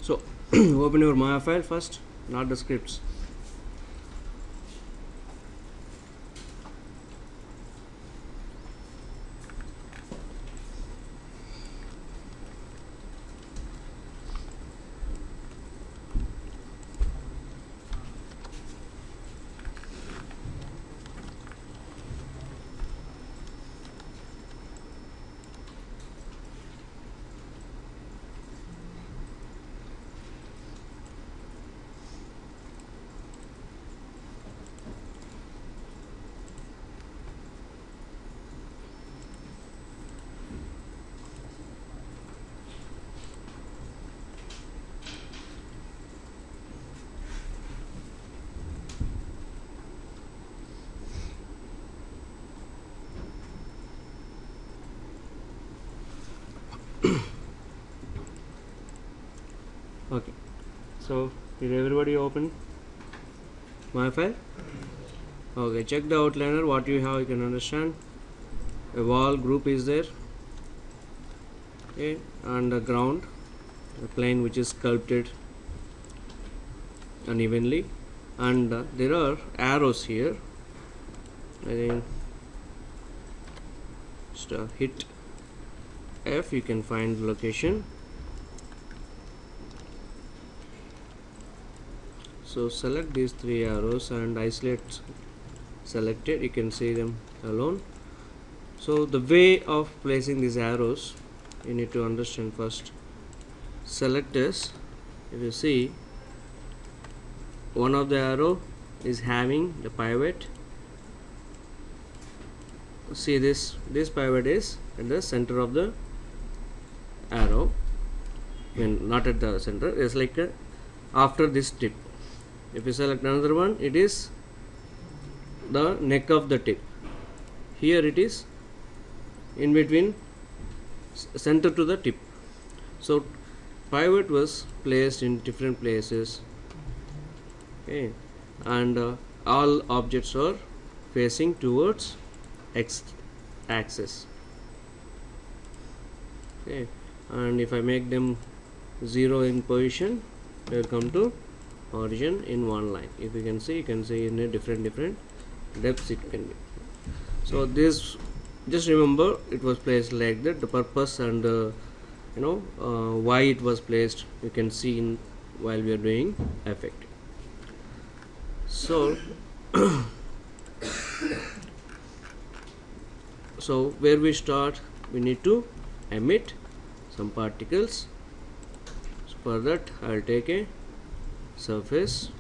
So open your Maya file first, not the scripts. Okay, so did everybody open my file? Okay, check the outliner. What you have, you can understand. A wall group is there, okay, and the ground, a plane which is sculpted unevenly, and there are arrows here. I think just hit F, you can find the location. So select these three arrows and isolate selected, you can see them alone. So the way of placing these arrows, you need to understand first. Select this. If you see, one of the arrow is having the pivot. See this pivot is at the center of the arrow, when not at the center, it's like after this tip. If you select another one, it is the neck of the tip. Here it is in between center to the tip. So pivot was placed in different places, okay, and all objects are facing towards X axis, okay, and if I make them 0 in position, they will come to origin in one line. If you can see in a different depths it can be. So this, just remember, it was placed like that. The purpose and why it was placed, you can see in while we are doing effect. So so where we start, we need to emit some particles. So for that I will take a surface,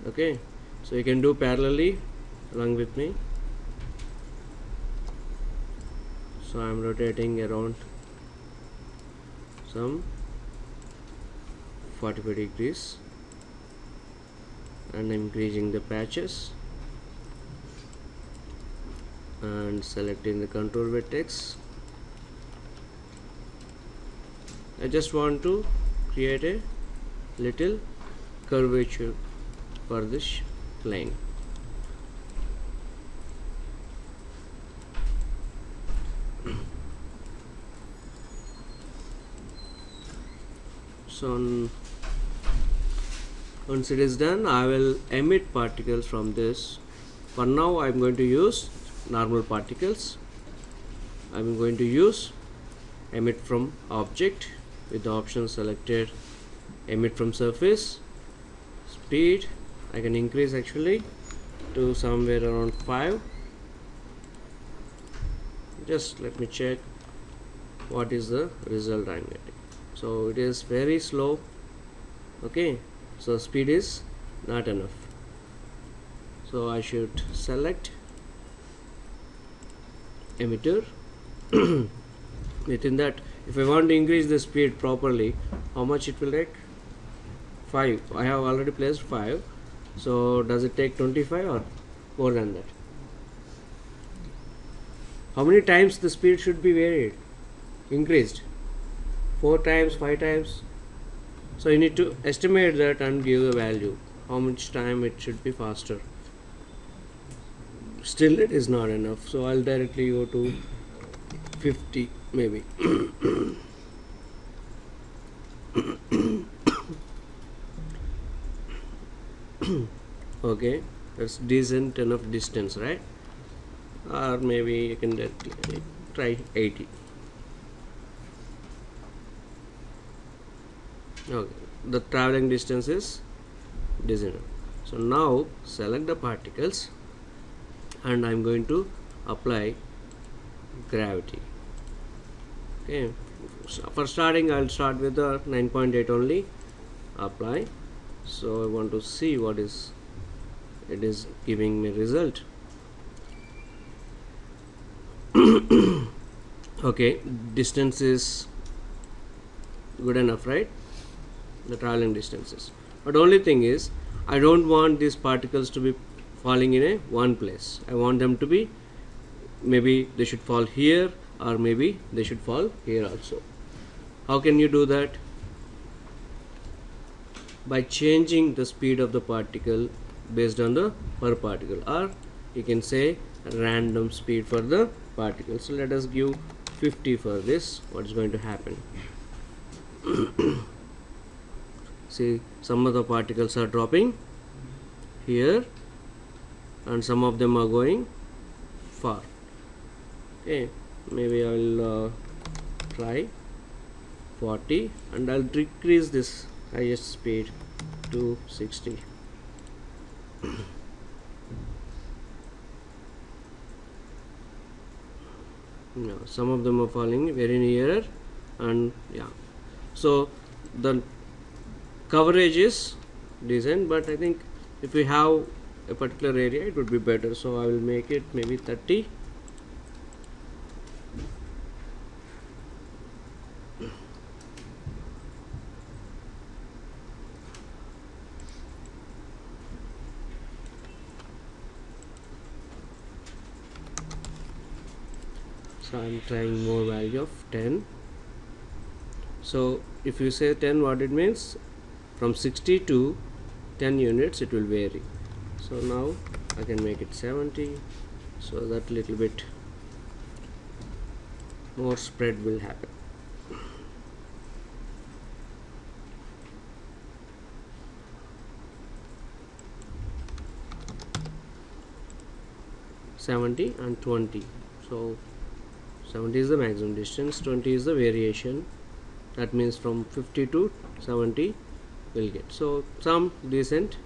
okay, so you can do parallelly along with me. So I am rotating around some 45 degrees and increasing the patches and selecting the contour vertex. I just want to create a little curvature for this plane. So once it is done, I will emit particles from this. For now I am going to use normal particles. I am going to use emit from object with the option selected, emit from surface. Speed I can increase actually to somewhere around 5. Just let me check what is the result I am getting. So it is very slow, okay, so speed is not enough. So I should select emitter. Within that, if I want to increase the speed properly, how much it will take? 5. I have already placed 5. So does it take 25 or more than that? How many times the speed should be varied, increased? 4 times, 5 times? So you need to estimate that and give the value, how much time it should be faster. still it is not enough, so I'll directly go to 50 maybe. Okay, that's decent enough distance, right? Or maybe you can try 80. Okay, the traveling distance is decent. So now select the particles and I'm going to apply gravity. Okay, so for starting I'll start with the 9.8 only, apply. So I want to see what is it is giving me result. Okay, distance is good enough, right? The traveling distances, but only thing is I don't want these particles to be falling in a one place. I want them to be, maybe they should fall here, or maybe they should fall here also. How can you do that? By changing the speed of the particle based on the per particle, or you can say random speed for the particle. So let us give 50 for this. What is going to happen? See, some of the particles are dropping here and some of them are going far. Okay, maybe I will try 40 and I'll decrease this highest speed to 60. No, some of them are falling very near, and yeah, so the coverage is decent, but I think if we have a particular area it would be better, so I will make it maybe 30. So I am trying more value of 10. So if you say 10, what it means? From 60 to 10 units it will vary. So now I can make it 70, so that little bit more spread will happen. (70) and 20. So 70 is the maximum distance, 20 is the variation. That means from 50 to 70 will get. So some decent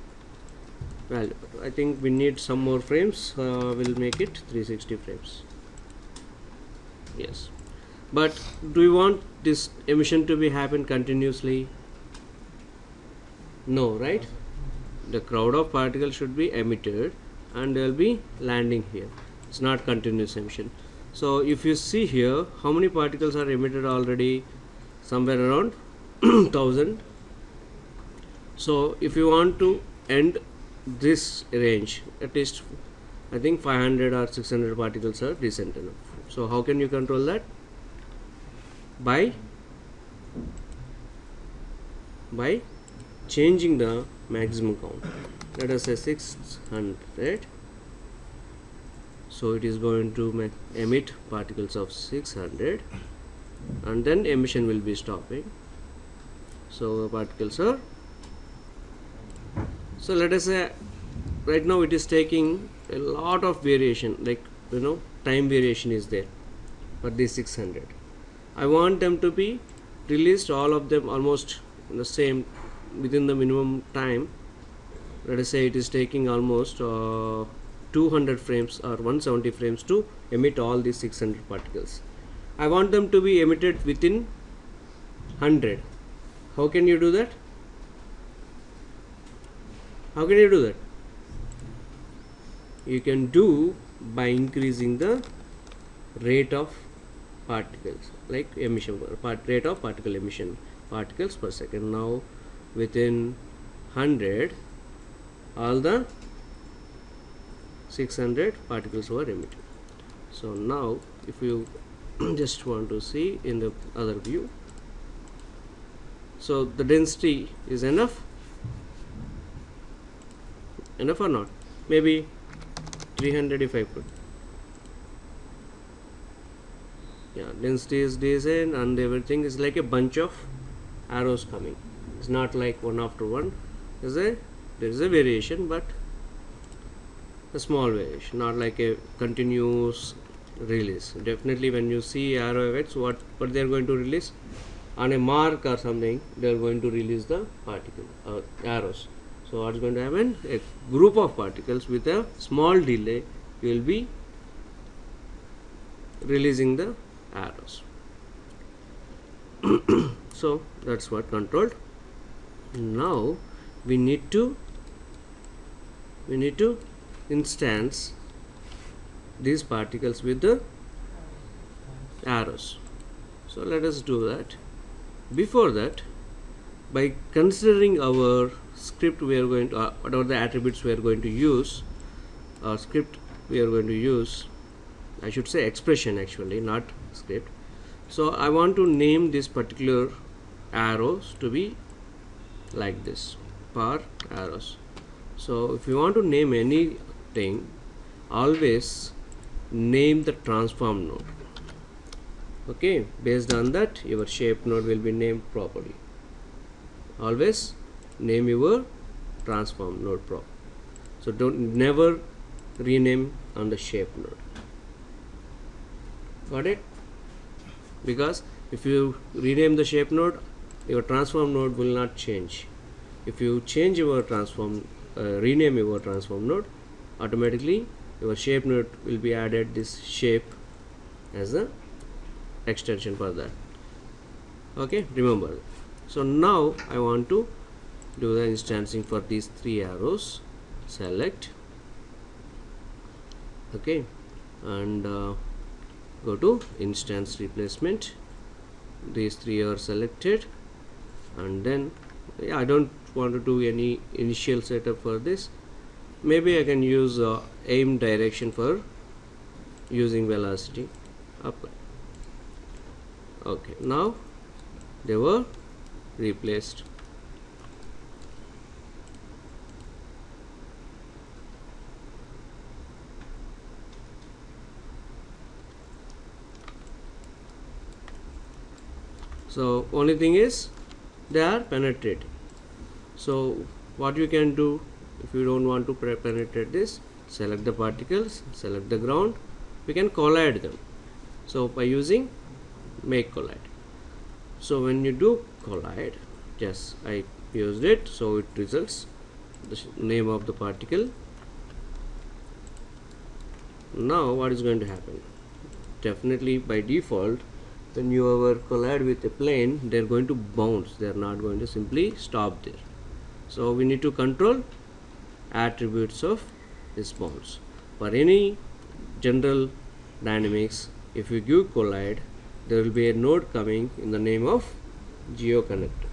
value. I think we need some more frames. We'll make it 360 frames. Yes, but do we want this emission to be happen continuously? No, right? The crowd of particles should be emitted and they will be landing here. It's not continuous emission. So if you see here, how many particles are emitted already? Somewhere around 1000. So if you want to end this range, at least I think 500 or 600 particles are decent enough. So how can you control that? By changing the maximum count. Let us say 600. So it is going to emit particles of 600, and then emission will be stopping. So the particles are, so let us say right now it is taking a lot of variation, like time variation is there for these 600. I want them to be released, all of them almost in the same, within the minimum time. Let us say it is taking almost 200 frames or 170 frames to emit all these 600 particles. I want them to be emitted within 100. How can you do that? How can you do that? You can do by increasing the rate of particles, like emission rate of particle emission, particles per second. Now within 100 all the 600 particles were emitted. So now if you just want to see in the other view, so the density is enough or not? Maybe 300 if I put. Yeah, density is decent and everything is like a bunch of arrows coming. It's not like one after one. There is a variation, but a small variation, not like a continuous release. Definitely when you see arrow effects, what they are going to release on a mark or something, they are going to release the particle arrows. So what is going to happen? A group of particles with a small delay will be releasing the arrows. So that's what controlled. Now we need to instance these particles with the arrows. So let us do that. Before that, by considering our script, we are going to whatever the attributes we are going to use, script we are going to use, I should say expression actually, not script. So I want to name this particular arrows to be like this, par arrows. So if you want to name anything, always name the transform node. Okay, based on that your shape node will be named properly. Always name your transform node proper. So don't never rename on the shape node. Got it? Because if you rename the shape node, your transform node will not change. If you change your transform, rename your transform node, automatically your shape node will be added this shape as the extension for that. Okay, remember. So now I want to do the instancing for these three arrows. Select, okay, and go to instance replacement. These three are selected, and then I don't want to do any initial setup for this. Maybe I can use aim direction for using velocity. Apply. Okay, now they were replaced. So only thing is they are penetrating. So what you can do, if you don't want to penetrate this, select the particles, select the ground, we can collide them. So by using make collide. So when you do collide, yes, I used it, so it results the name of the particle. Now what is going to happen? Definitely by default, when you ever collide with a plane, they are going to bounce. They are not going to simply stop there. So we need to control attributes of this bounce. For any general dynamics, if you give collide, there will be a node coming in the name of geoconnector.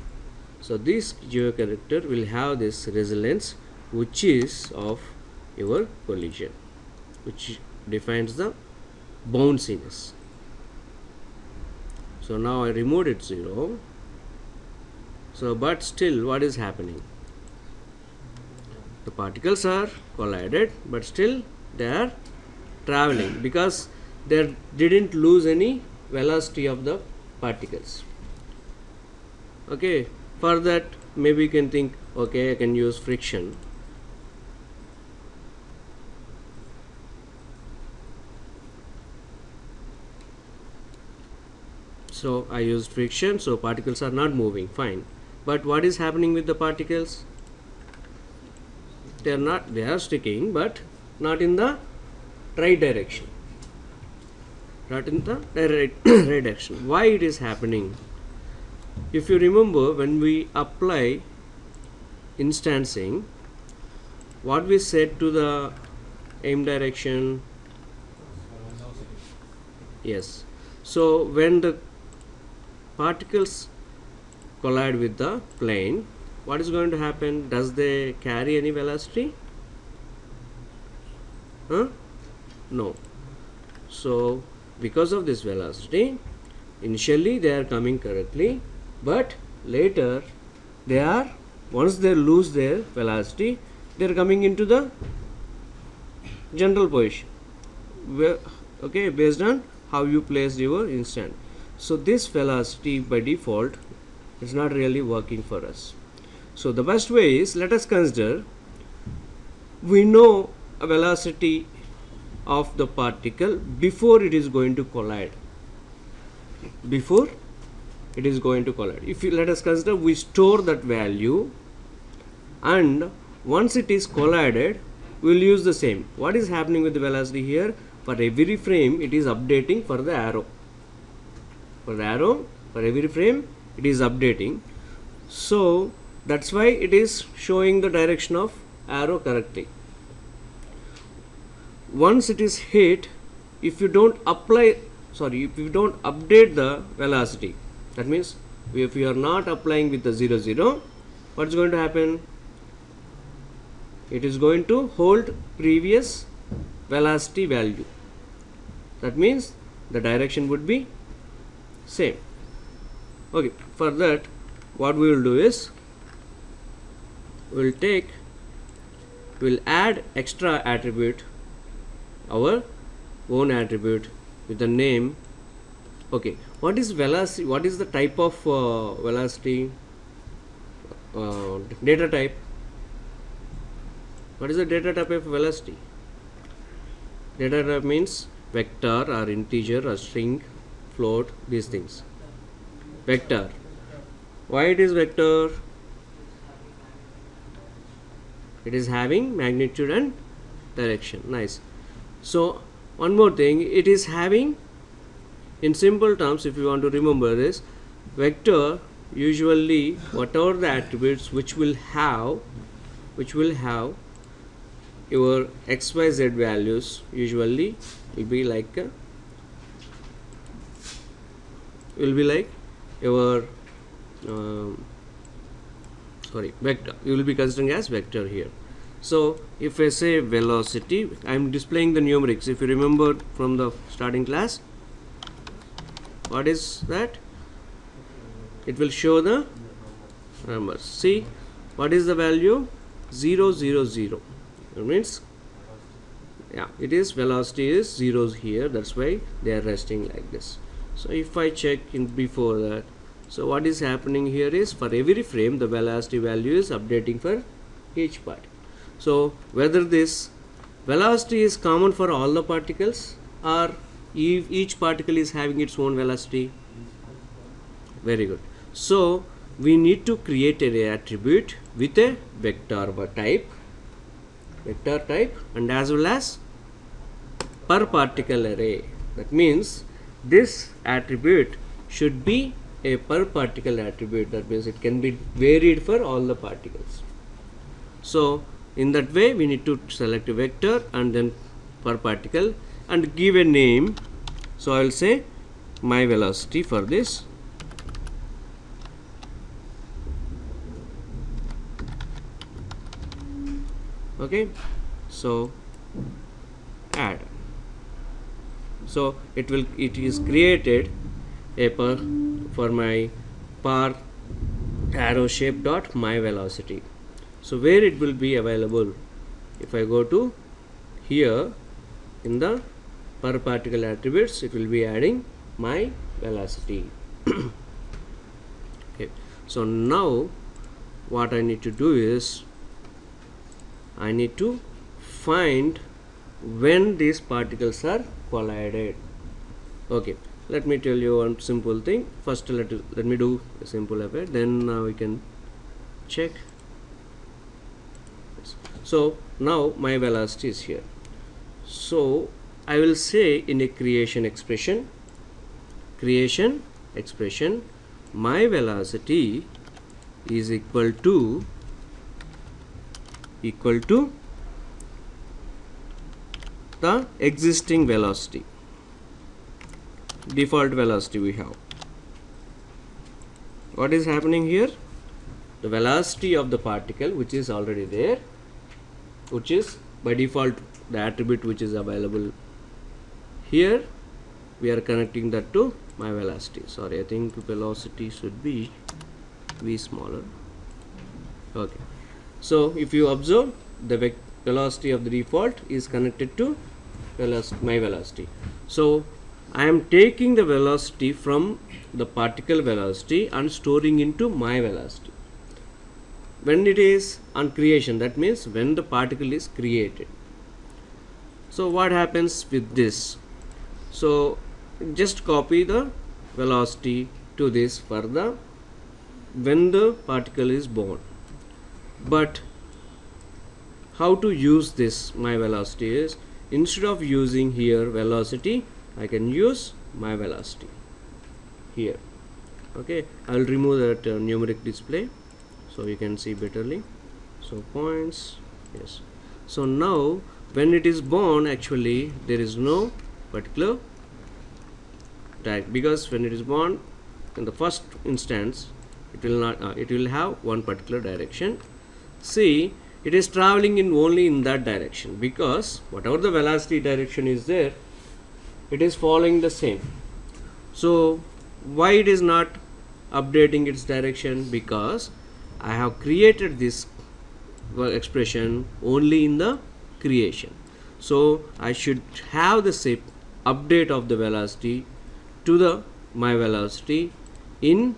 So this geoconnector will have this resilience, which is of your collision, which defines the bounciness. So now I removed it 0. So but still what is happening? The particles are collided, but still they are traveling because they didn't lose any velocity of the particles. Okay, for that maybe you can think, okay, I can use friction. So I used friction, so particles are not moving, fine. But what is happening with the particles? They are sticking, but not in the right direction. Not in the right direction. Why it is happening? If you remember, when we apply instancing, what we said to the aim direction? Yes. So when the particles collide with the plane, what is going to happen? Does they carry any velocity? No. So because of this velocity, initially they are coming correctly, but later once they lose their velocity, they are coming into the general position, okay, based on how you placed your instant. So this velocity by default is not really working for us. So the best way is, let us consider we know a velocity of the particle before it is going to collide. Before it is going to collide, if you, let us consider we store that value, and once it is collided we will use the same. What is happening with the velocity here? For every frame it is updating for the arrow. For every frame it is updating. So that's why it is showing the direction of arrow correctly. Once it is hit, if you don't update the velocity, that means if you are not applying with the 0 0, what's going to happen? It is going to hold previous velocity value. That means the direction would be same. Okay, for that what we will do is, we'll add extra attribute, our own attribute with the name. Okay, what is velocity? What is the type of velocity? Data type. What is the data type of velocity? Data type means vector or integer or string, float, these things. Vector. Why it is vector? It is having magnitude and direction. Nice. So one more thing, it is having, in simple terms, if you want to remember this, vector usually whatever the attributes which will have your xyz values, usually will be like your vector. You will be considering as vector here. So if I say velocity, I am displaying the numerics. If you remember from the starting class, what is that? It will show the numbers. See, what is the value? 0 0 0. It means, yeah, it is velocity is zeros here. That's why they are resting like this. So if I check in before that, so what is happening here is, for every frame the velocity value is updating for each part. So whether this velocity is common for all the particles, or each particle is having its own velocity. Very good. So we need to create an attribute with a vector type, and as well as per particle array. That means this attribute should be a per particle attribute. That means it can be varied for all the particles. So in that way we need to select a vector and then per particle and give a name. So I will say my velocity for this. Okay, so add. So it is created a for my par arrow shape dot my velocity. So where it will be available? If I go to here in the per particle attributes, it will be adding my velocity. Okay, so now what I need to do is, I need to find when these particles are collided. Okay, let me tell you one simple thing. First let me do a simple effort, then we can check. So now my velocity is here. So I will say in a creation expression, my velocity is equal to the existing velocity, default velocity we have. What is happening here? The velocity of the particle which is already there, which is by default the attribute which is available here, we are connecting that to my velocity. Sorry, I think velocity should be v smaller. Okay, so if you observe, the velocity of the default is connected to my velocity. So I am taking the velocity from the particle velocity and storing into my velocity. When it is on creation, that means when the particle is created. So what happens with this? So just copy the velocity to this for the when the particle is born. But how to use this my velocity is, instead of using here velocity, I can use my velocity here. Okay, I will remove that numeric display so you can see betterly. So points, yes. So now when it is born, actually there is no particular tag, because when it is born in the first instance, it will not it will have one particular direction. See, it is traveling in only in that direction, because whatever the velocity direction is there, it is following the same. So why it is not updating its direction? Because I have created this expression only in the creation. So I should have the same update of the velocity to the my velocity in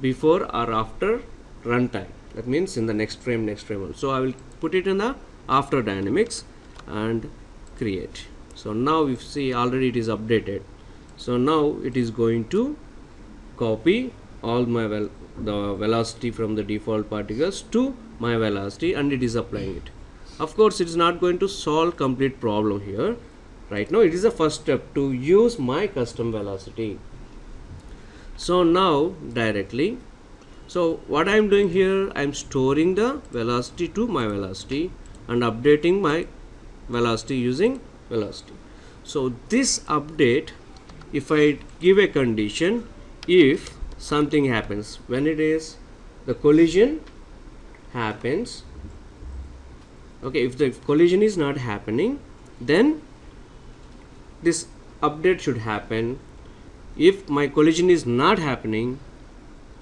before or after runtime. That means in the next frame. So I will put it in the after dynamics and create. So now if you see, already it is updated. So now it is going to copy all my the velocity from the default particles to my velocity, and it is applying it. Of course, it is not going to solve complete problem here. Right now it is the first step to use my custom velocity. So now directly, so what I am doing here, I am storing the velocity to my velocity and updating my velocity using velocity. So this update, if I give a condition, if something happens, when it is the collision happens, okay, if the collision is not happening, then this update should happen. If my collision is not happening,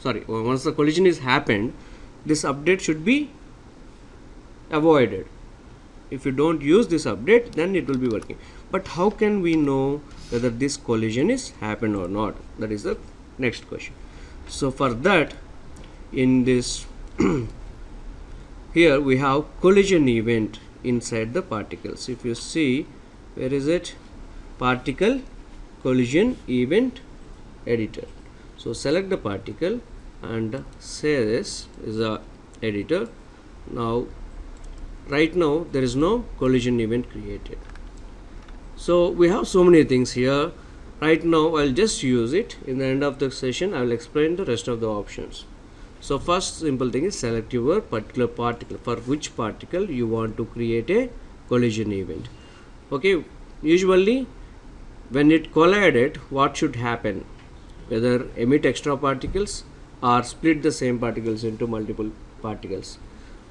once the collision is happened, this update should be avoided. If you don't use this update, then it will be working. But how can we know whether this collision is happened or not? That is the next question. So for that, in this here we have collision event inside the particles. If you see, where is it? Particle collision event editor. So select the particle and say this is a editor. Now right now there is no collision event created. So we have so many things here. Right now I'll just use it. In the end of the session I will explain the rest of the options. So first simple thing is select your particular particle, for which particle you want to create a collision event. Okay, usually when it collided, what should happen? Whether emit extra particles or split the same particles into multiple particles.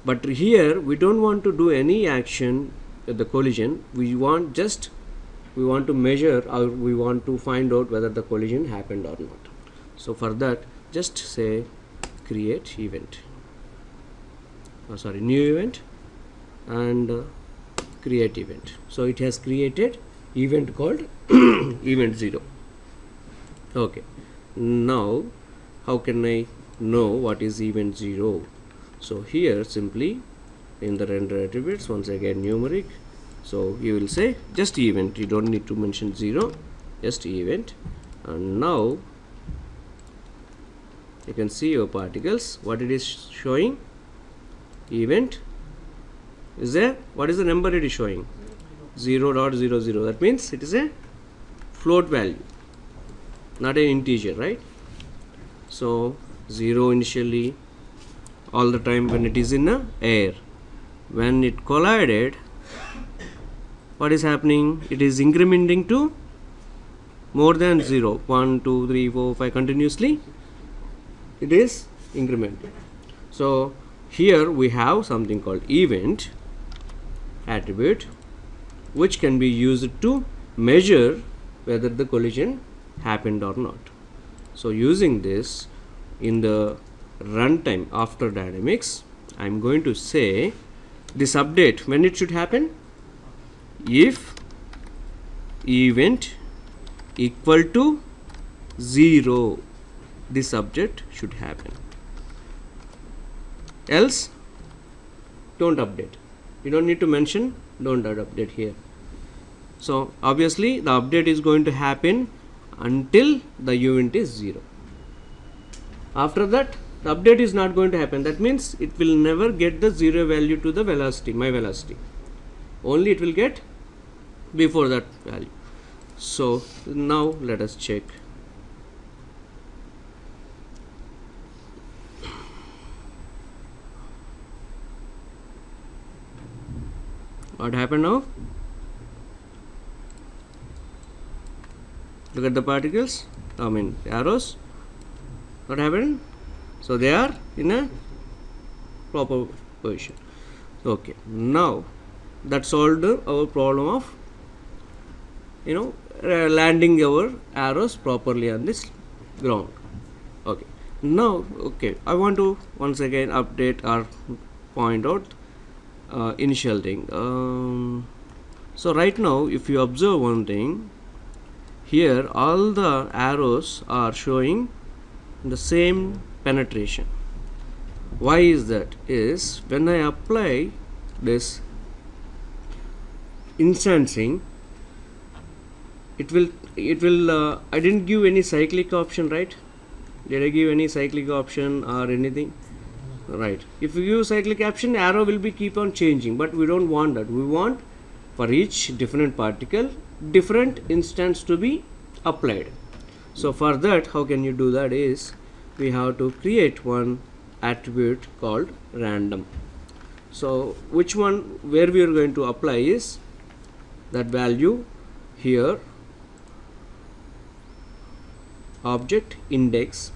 But here we don't want to do any action at the collision. We want to measure, or we want to find out whether the collision happened or not. So for that, just say create event, new event, and create event. So it has created event called event 0. Okay, now how can I know what is event 0? So here simply in the render attributes, once again numeric, so you will say just event, you don't need to mention 0, just event. And now you can see your particles, what it is showing. Event is there. What is the number it is showing? 0.00. That means it is a float value, not an integer, right? So 0 initially, all the time when it is in the air. When it collided, what is happening? It is incrementing to more than 0. 1, 2, 3, 4, 5 continuously it is incrementing. So here we have something called event attribute, which can be used to measure whether the collision happened or not. So using this in the runtime after dynamics, I am going to say this update, when it should happen? If event equal to 0, this update should happen. Else, don't update. You don't need to mention don't update here. So obviously the update is going to happen until the event is 0. After that, the update is not going to happen. That means it will never get the 0 value to the velocity, my velocity. Only it will get before that value. So now let us check. What happened now? Look at the particles, arrows. What happened? So they are in a proper position. Okay, now that solved our problem of landing our arrows properly on this ground. Okay, now I want to once again update or point out initial thing. So right now, if you observe one thing, here all the arrows are showing the same penetration. Why is that? Is when I apply this instancing, it will I didn't give any cyclic option, right? Did I give any cyclic option or anything? Right. If you give cyclic option, arrow will be keep on changing, but we don't want that. We want for each different particle different instance to be applied. So for that, how can you do that? Is we have to create one attribute called random. So which one, where we are going to apply is that value here, object index.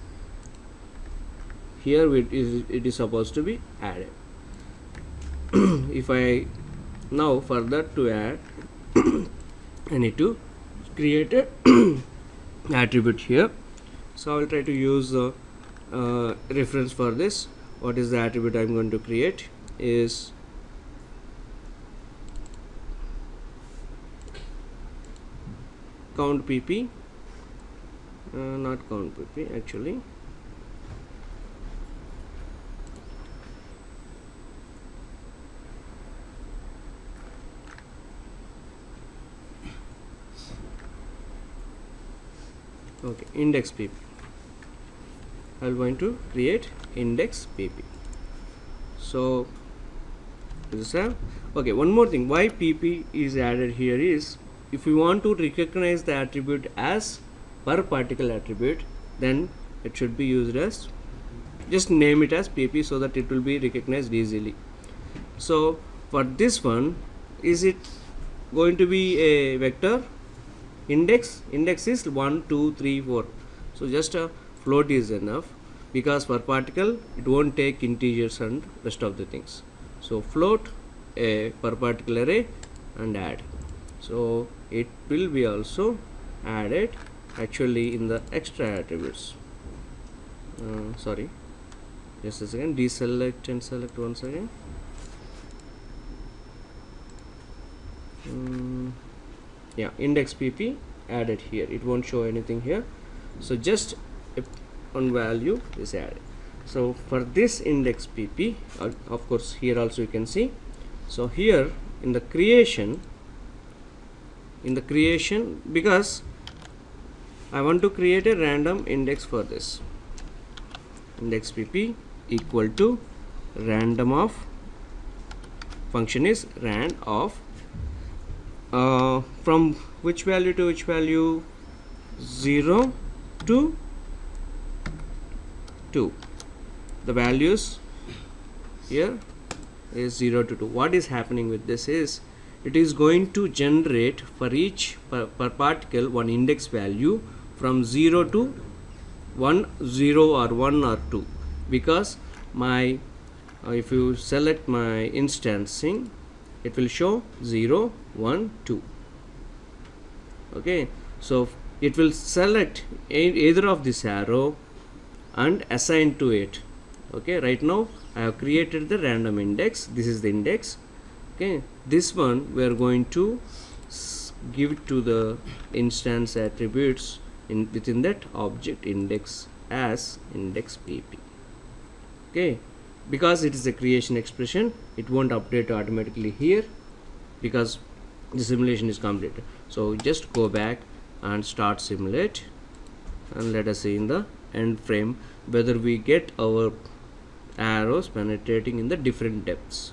Here it is supposed to be added. If I now for that to add, I need to create a attribute here. So I will try to use a reference for this. What is the attribute I am going to create? Is count pp, not count pp actually. Okay, index pp. I am going to create index pp. So this is okay. One more thing, why pp is added here is, if you want to recognize the attribute as per particle attribute, then it should be used as, just name it as pp so that it will be recognized easily. So for this one, is it going to be a vector? Index is 1 2 3 4. So just a float is enough, because for particle it won't take integers and rest of the things. So float a per particle array and add. So it will be also added actually in the extra attributes. Sorry, just a second, deselect and select once again. Yeah, index pp added here. It won't show anything here, so just one value is added. So for this index pp, of course here also you can see. So here in the creation, because I want to create a random index for this, index pp equal to random of, function is rand of, from which value to which value, 0 to 2. The values here is 0 to 2. What is happening with this is, it is going to generate for each per particle one index value from 0 to 1, 0 or 1 or 2, because my if you select my instancing, it will show 0 1 2. Okay, so it will select either of this arrow and assign to it. Okay, right now I have created the random index. This is the index. Okay, this one we are going to give it to the instance attributes within that object index as index pp. Okay, because it is a creation expression, it won't update automatically here because the simulation is completed. So just go back and start simulate, and let us see in the end frame whether we get our arrows penetrating in the different depths.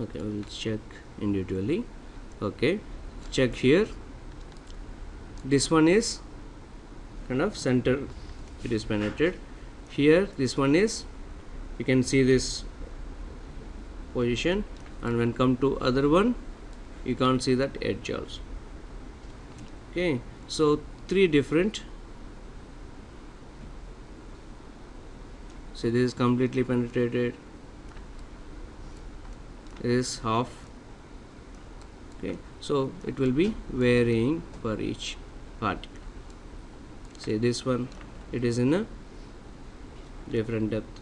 Okay, we'll check individually. Okay, check here. This one is kind of center, it is penetrated. Here this one is, you can see this position, and when come to other one you can't see that edge also. Okay, so three different. So this is completely penetrated, is half. Okay, so it will be varying for each particle. Say this one, it is in a different depth.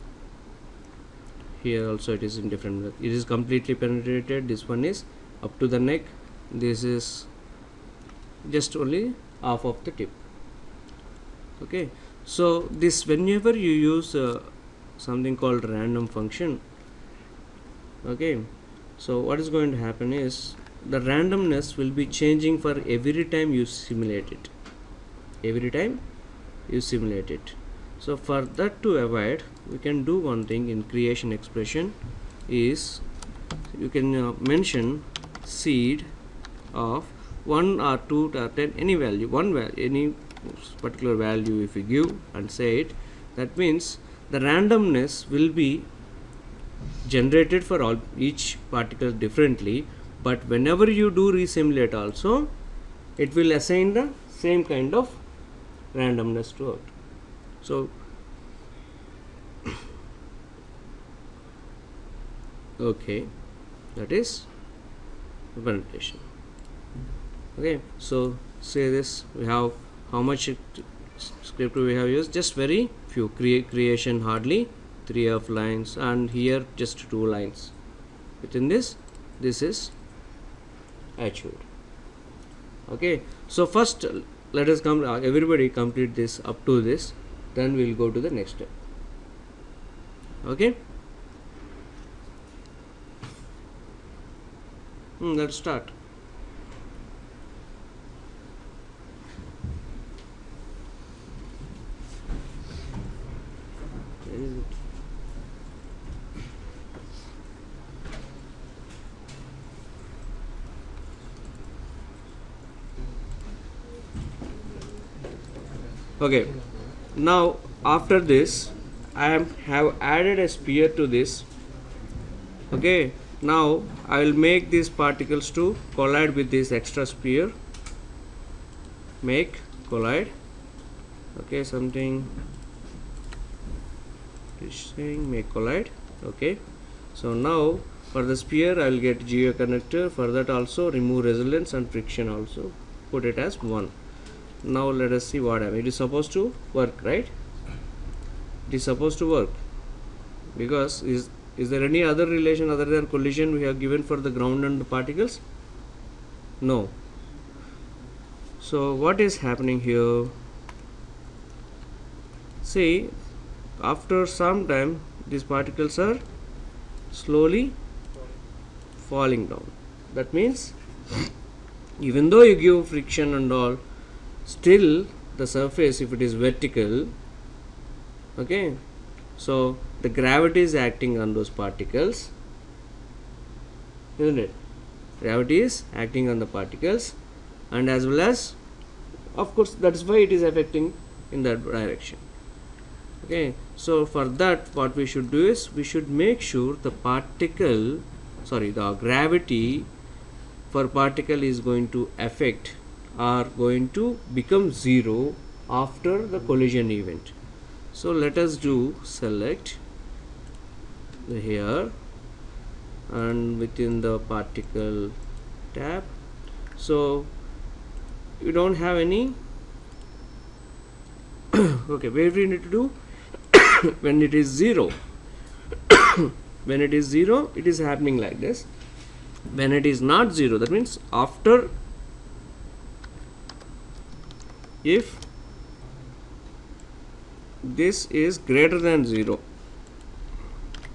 Here also it is in different depth. It is completely penetrated. This one is up to the neck. This is just only half of the tip. Okay, so this, whenever you use something called random function, okay, so what is going to happen is the randomness will be changing for every time you simulate it. Every time you simulate it. So for that to avoid, we can do one thing in creation expression is you can mention seed of 1 or 2 or 10, any value, one value, any particular value if you give and say it, that means the randomness will be generated for all each particle differently, but whenever you do resimulate also, it will assign the same kind of randomness to it. So okay, that is penetration. Okay, so say this, we have how much script we have used, just very few. Creation hardly 3 of lines, and here just 2 lines. Within this is achieved. Okay, so first let us come, everybody complete this up to this, then we'll go to the next step. Okay, let's start. Where is it? Okay, now after this I have added a sphere to this. Okay, now I will make these particles to collide with this extra sphere. Make collide. Okay, something is saying make collide. Okay, so now for the sphere I will get geoconnector. For that also remove resonance and friction also, put it as 1. Now let us see what happens. It is supposed to work, right? It is supposed to work, because is there any other relation other than collision we have given for the ground and the particles? No. So what is happening here? See, after some time these particles are slowly falling down. That means even though you give friction and all, still the surface, if it is vertical, okay, so the gravity is acting on those particles, isn't it? Gravity is acting on the particles, and as well as, of course, that is why it is affecting in that direction. Okay, so for that what we should do is we should make sure the gravity for particle is going to affect are going to become 0 after the collision event. So let us do select here and within the particle tab. So you don't have any okay, where we need to do when it is 0 when it is 0 it is happening like this. When it is not 0, that means after, if this is greater than 0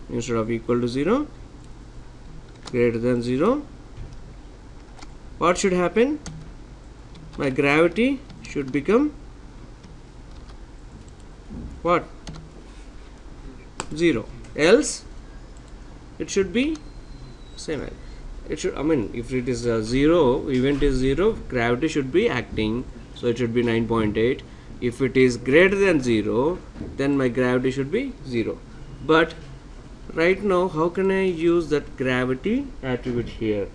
instead of equal to 0, greater than 0, what should happen? My gravity should become what? 0. Else it should be same. It should, I mean, if it is 0, event is 0, gravity should be acting, so it should be 9.8. If it is greater than 0, then my gravity should be 0. But right now, how can I use that gravity attribute here?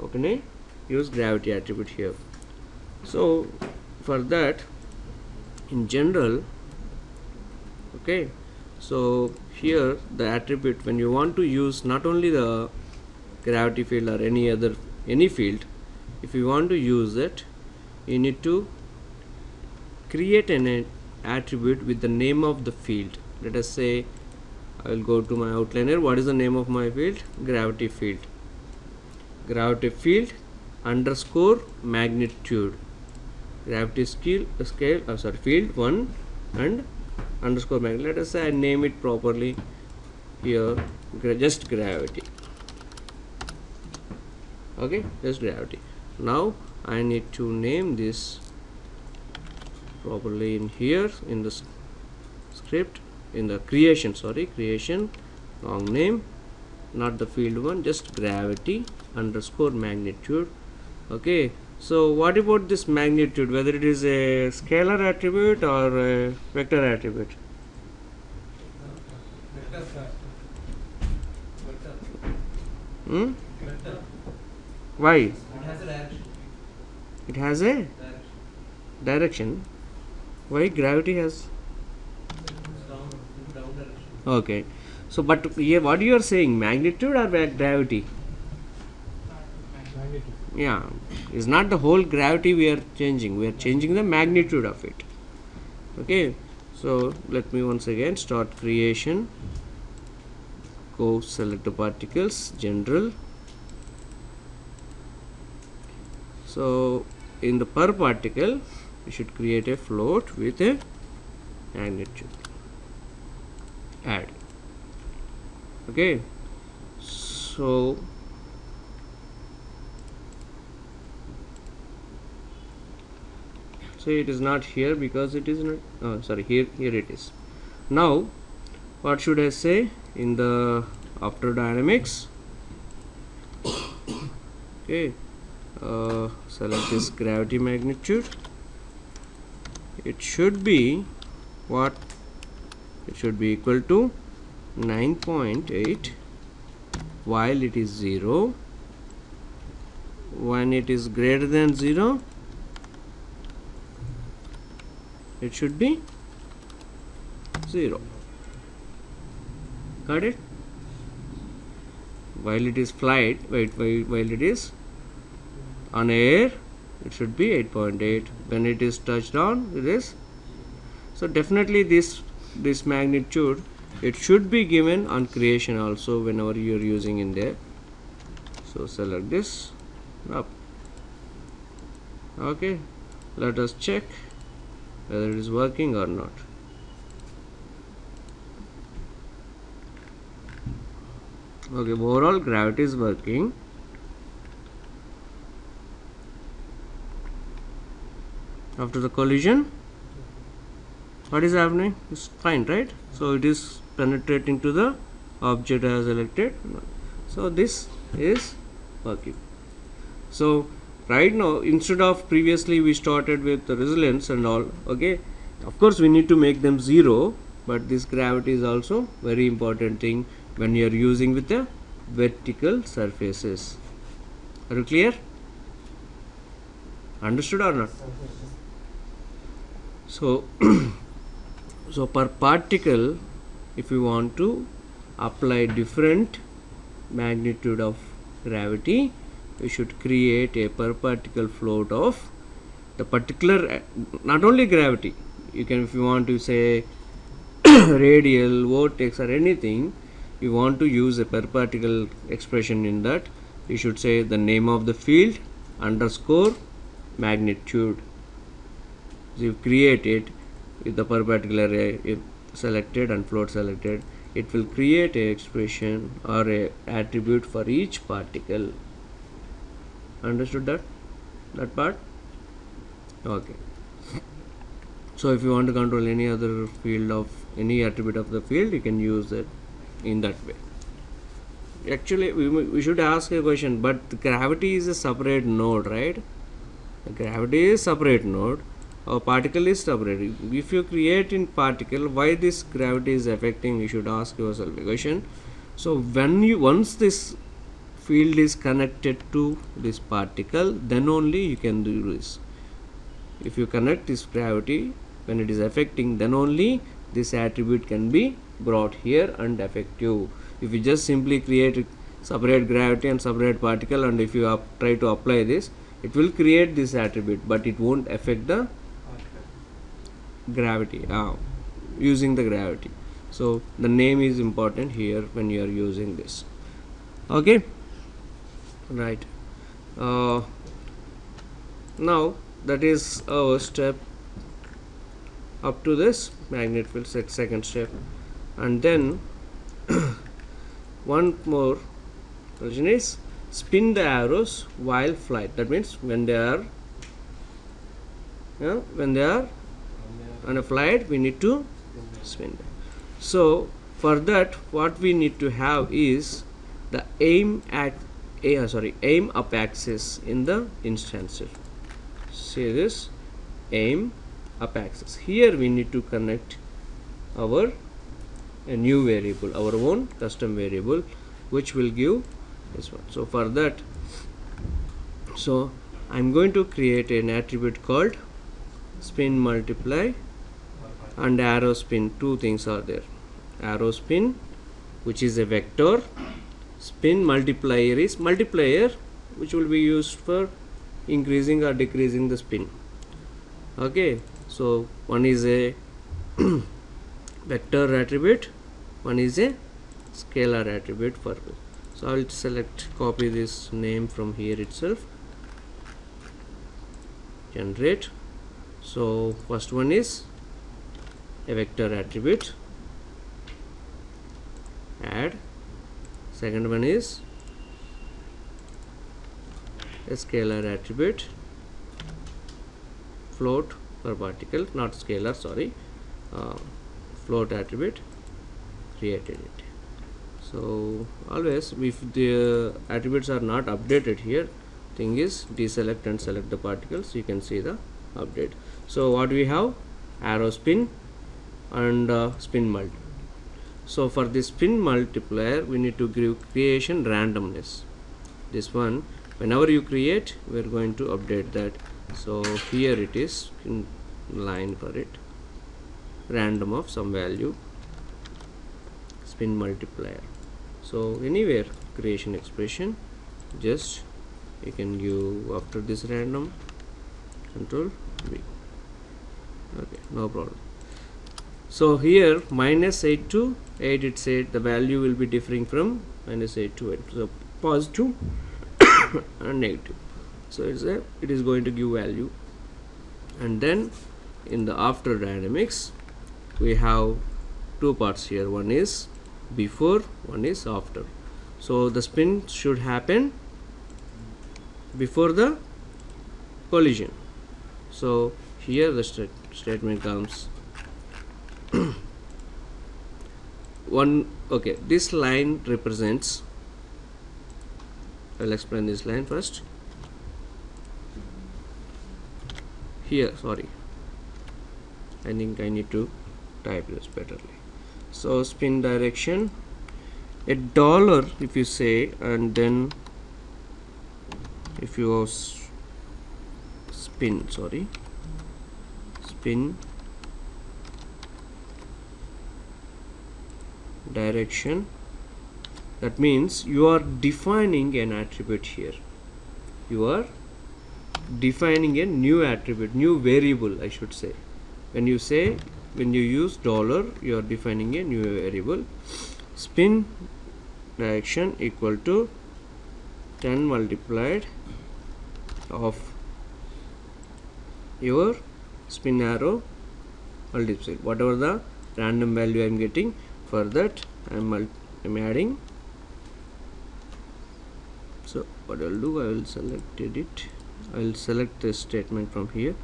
How can I use gravity attribute here? So for that, in general, okay, so here the attribute, when you want to use not only the gravity field or any field, if you want to use it, you need to create an attribute with the name of the field. Let us say I will go to my outliner. What is the name of my field? Gravity field. Gravity field underscore magnitude. Gravity field 1 and underscore magnitude. Let us say I name it properly here, just gravity. Okay, just gravity. Now I need to name this properly in here in the script, in the creation, long name, not the field one, just gravity underscore magnitude. Okay, so what about this magnitude, whether it is a scalar attribute or a vector attribute? Why? It has a direction. Why gravity has? Okay, so but here what you are saying, magnitude or gravity? Yeah, it's not the whole gravity we are changing, we are changing the magnitude of it. Okay, so let me once again start creation, go select the particles, general. So in the per particle we should create a float with a magnitude, add. Okay, so it is not here because it is not, oh sorry, here it is. Now what should I say in the after dynamics? Okay, select this gravity magnitude. It should be what? It should be equal to 9.8 while it is 0. When it is greater than 0, it should be 0. Got it? While it is flight, while it is on air, it should be 8.8. When it is touched down, it is. So definitely this magnitude, it should be given on creation also whenever you are using in there. So select this up. Okay, let us check whether it is working or not. Okay, overall gravity is working. After the collision, what is happening? It's fine, right? So it is penetrating to the object as selected. So this is working. So right now, instead of previously we started with the resilience and all, okay, of course we need to make them 0, but this gravity is also very important thing when you are using with the vertical surfaces. Are you clear? Understood or not? So so per particle, if you want to apply different magnitude of gravity, we should create a per particle float of the particular, not only gravity, you can, if you want to say radial, vortex or anything, you want to use a per particle expression in that, you should say the name of the field underscore magnitude. So you create it with the per particle array selected and float selected, it will create a expression or a attribute for each particle. Understood that part? Okay. So if you want to control any other field of any attribute of the field, you can use it in that way. Actually, we should ask a question, but the gravity is a separate node, right? The gravity is separate node, or particle is separate. If you create in particle, why this gravity is affecting, you should ask yourself a question. So once this field is connected to this particle, then only you can do this. If you connect this gravity, when it is affecting, then only this attribute can be brought here and affect you. If you just simply create separate gravity and separate particle, and if you try to apply this, it will create this attribute, but it won't affect the gravity, using the gravity. So the name is important here when you are using this. Okay, right. Now that is our step up to this magnet field, second step, and then one more version is spin the arrows while flight. That means when they are on a flight, we need to spin them. So for that, what we need to have is the aim up axis in the instances. See this aim up axis. Here we need to connect a new variable, our own custom variable, which will give this one. So for that, so I'm going to create an attribute called spin multiply and arrow spin. Two things are there. Arrow spin, which is a vector. Spin multiplier is multiplier, which will be used for increasing or decreasing the spin. Okay, so one is a vector attribute, one is a scalar attribute for this. So I will select, copy this name from here itself, generate. So first one is a vector attribute, add. Second one is a scalar attribute, float per particle, not scalar, sorry, float attribute, created it. So always, if the attributes are not updated here, thing is deselect and select the particles, you can see the update. So what we have, arrow spin and spin multiplier. So for this spin multiplier, we need to give creation randomness. This one, whenever you create, we are going to update that. So here it is in line for it, random of some value, spin multiplier. So anywhere creation expression, just you can give after this random, control V. Okay, no problem. So here -8 to 8, it said the value will be differing from -8 to 8, so positive and negative. So it is going to give value. And then in the after dynamics, we have two parts here, one is before, one is after. So the spin should happen before the collision. So here the statement comes this line represents, I'll explain this line first. Here, sorry, I think I need to type this betterly. So spin direction, $, if you say, and then if you spin direction That means you are defining an attribute here. You are defining a new attribute, new variable, I should say. When you use dollar, you are defining a new variable. Spin direction equal to 10 multiplied of your spin arrow multiplied, whatever the random value I am getting. For that I am adding. So what I will do, I will select edit. I will select this statement from here.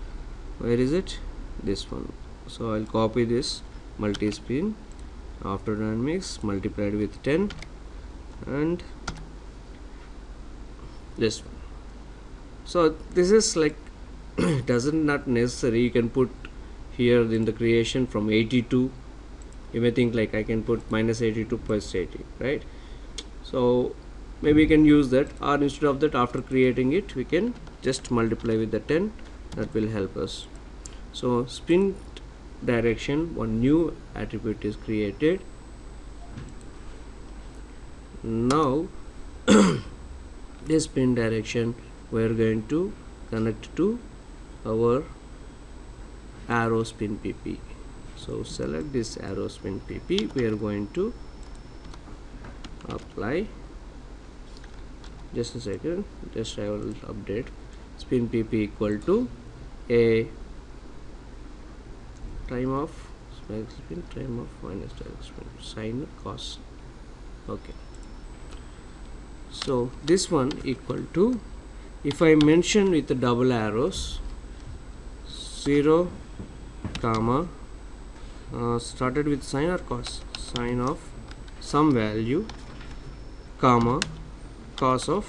Where is it? This one. So I will copy this multi-spin after dynamics multiplied with 10 and this one. So this is like doesn't not necessary. You can put here in the creation from 82. You may think like I can put minus 82 plus 80, right? So maybe you can use that, or instead of that, after creating it, we can just multiply with the 10. That will help us. So spin direction, one new attribute is created. Now this spin direction we are going to connect to our arrow spin pp. So select this arrow spin pp. We are going to apply. Just a second, just I will update. Spin pp equal to a time of spin time of minus direct spin sine cos. Okay, so this one equal to, if I mention with the double arrows, 0 comma started with sine or cos, sine of some value comma cos of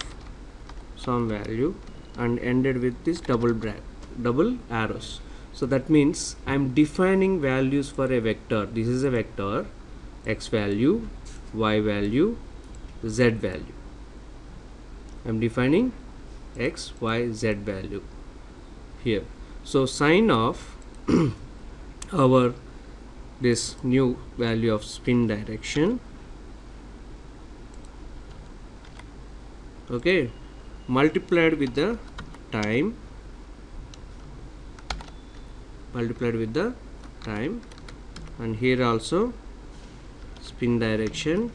some value, and ended with this double arrows. So that means I am defining values for a vector. This is a vector, x value, y value, z value. I am defining x, y, z value here. So sine of our this new value of spin direction, okay, multiplied with the time, and here also spin direction,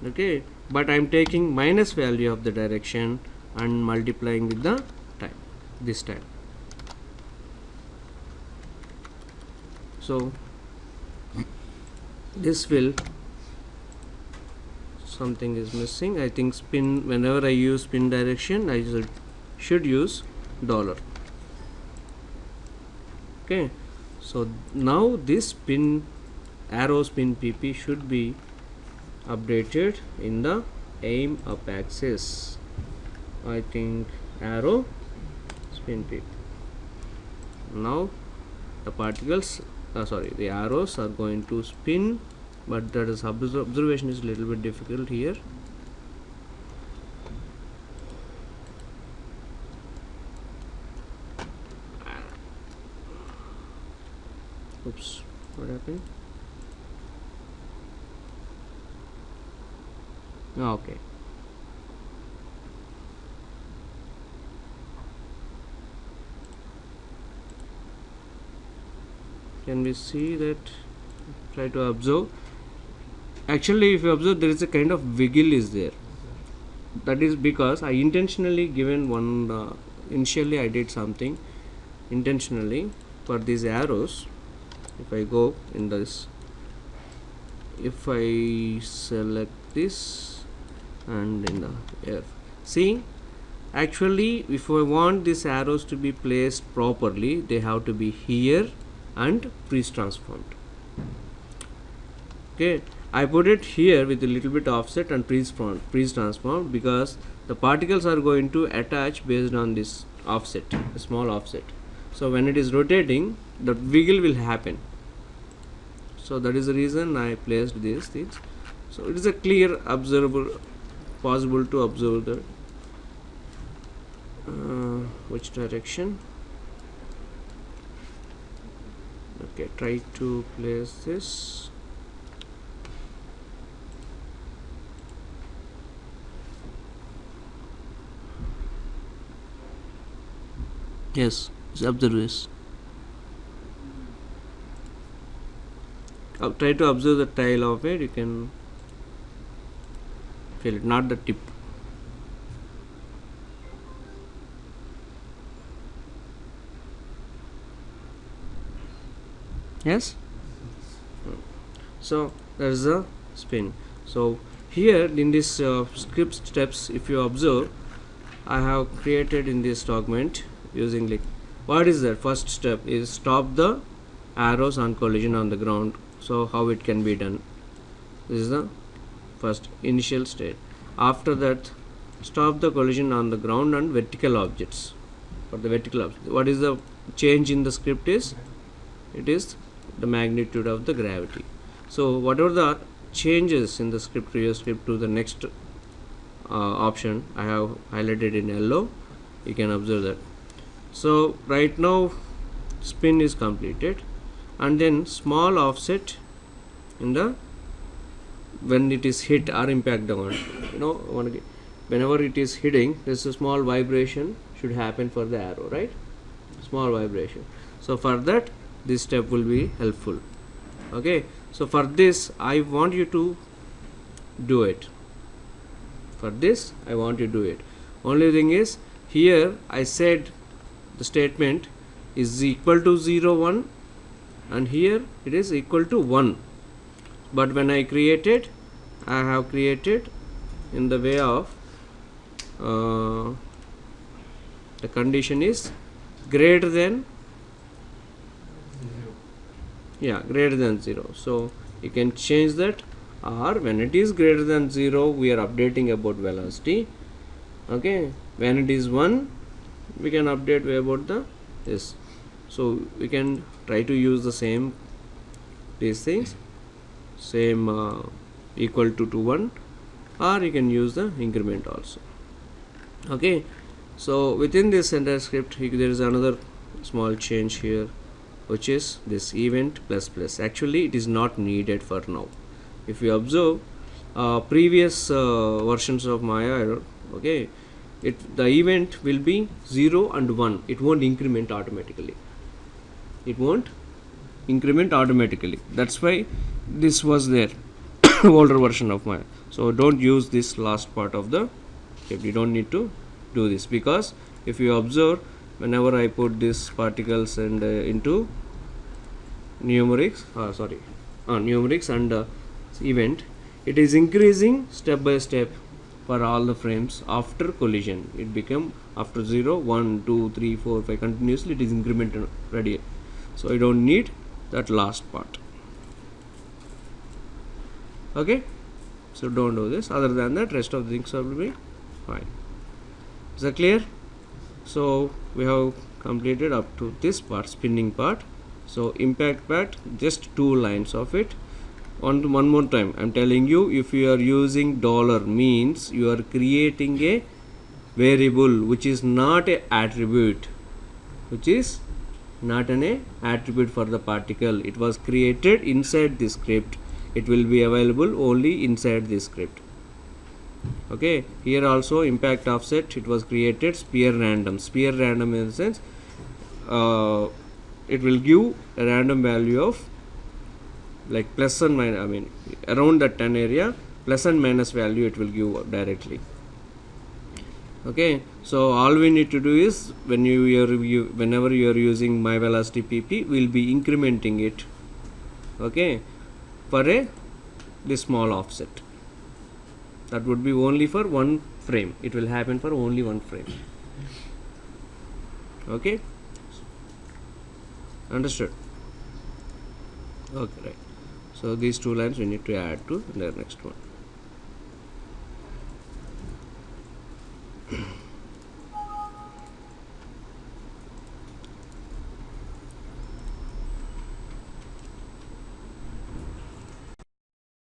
okay, but I am taking minus value of the direction and multiplying with the time this time. So this will, something is missing. I think spin, whenever I use spin direction, I should use dollar. Okay, so now this spin arrow spin pp should be updated in the aim up axis. I think arrow spin pp. Now the particles, the arrows are going to spin, but that is observation is a little bit difficult here. Oops, what happened? Okay. Can we see that? Try to observe. Actually, if you observe, there is a kind of wiggle is there. That is because I intentionally given one, initially I did something intentionally for these arrows. If I go in this, if I select this and in the F, see, actually if I want these arrows to be placed properly, they have to be here and freeze transformed. Okay, I put it here with a little bit offset and freeze transformed because the particles are going to attach based on this offset, a small offset. So when it is rotating, the wiggle will happen. So that is the reason I placed these things. So it is a clear observable, possible to observe the which direction. Okay, try to place this. Yes, observe this. Try to observe the tail of it. You can feel it, not the tip. Yes. So there is a spin. So here in this script steps, if you observe, I have created in this document using like, what is that? First step is stop the arrows on collision on the ground. So how it can be done? This is the first initial state. After that, stop the collision on the ground and vertical objects. For the vertical objects, what is the change in the script is? It is the magnitude of the gravity. So whatever the changes in the script, your script to the next option, I have highlighted in yellow. You can observe that. So right now spin is completed, and then small offset in the when it is hit or impact down. Whenever it is hitting, there's a small vibration should happen for the arrow, right? Small vibration. So for that, this step will be helpful. Okay, so for this I want you to do it. For this I want you to do it. Only thing is, here I said the statement is equal to 0 1, and here it is equal to 1. But when I created, I have created in the way of the condition is greater than greater than 0. So you can change that, or when it is greater than 0, we are updating about velocity. Okay, when it is 1, we can update about the this. So we can try to use the same these things, same equal to 1, or you can use the increment also. Okay, so within this entire script, there is another small change here, which is this event plus plus. Actually it is not needed for now. If you observe previous versions of Maya, okay, the event will be 0 and 1. It won't increment automatically. It won't increment automatically. That's why this was there. Older version of Maya. So don't use this last part of the script. You don't need to do this, because if you observe, whenever I put these particles and into numerics and event, it is increasing step by step for all the frames after collision. It become after 0 1 2 3 4 5 continuously, it is incremented ready. So I don't need that last part. Okay, so don't do this. Other than that, rest of the things will be fine. Is that clear? So we have completed up to this part, spinning part. So impact part, just 2 lines of it. One more time, I'm telling you, if you are using dollar, means you are creating a variable which is not a attribute, which is not an attribute for the particle. It was created inside the script. It will be available only inside the script. Okay, here also impact offset, it was created sphere random. Sphere random in the sense it will give a random value of like plus and minus, I mean around that 10 area, plus and minus value it will give directly. Okay, so all we need to do is, whenever you are using my velocity pp, we'll be incrementing it, okay, for this small offset. That would be only for one frame. It will happen for only one frame. Okay, understood? Okay, right. So these 2 lines we need to add to the next one.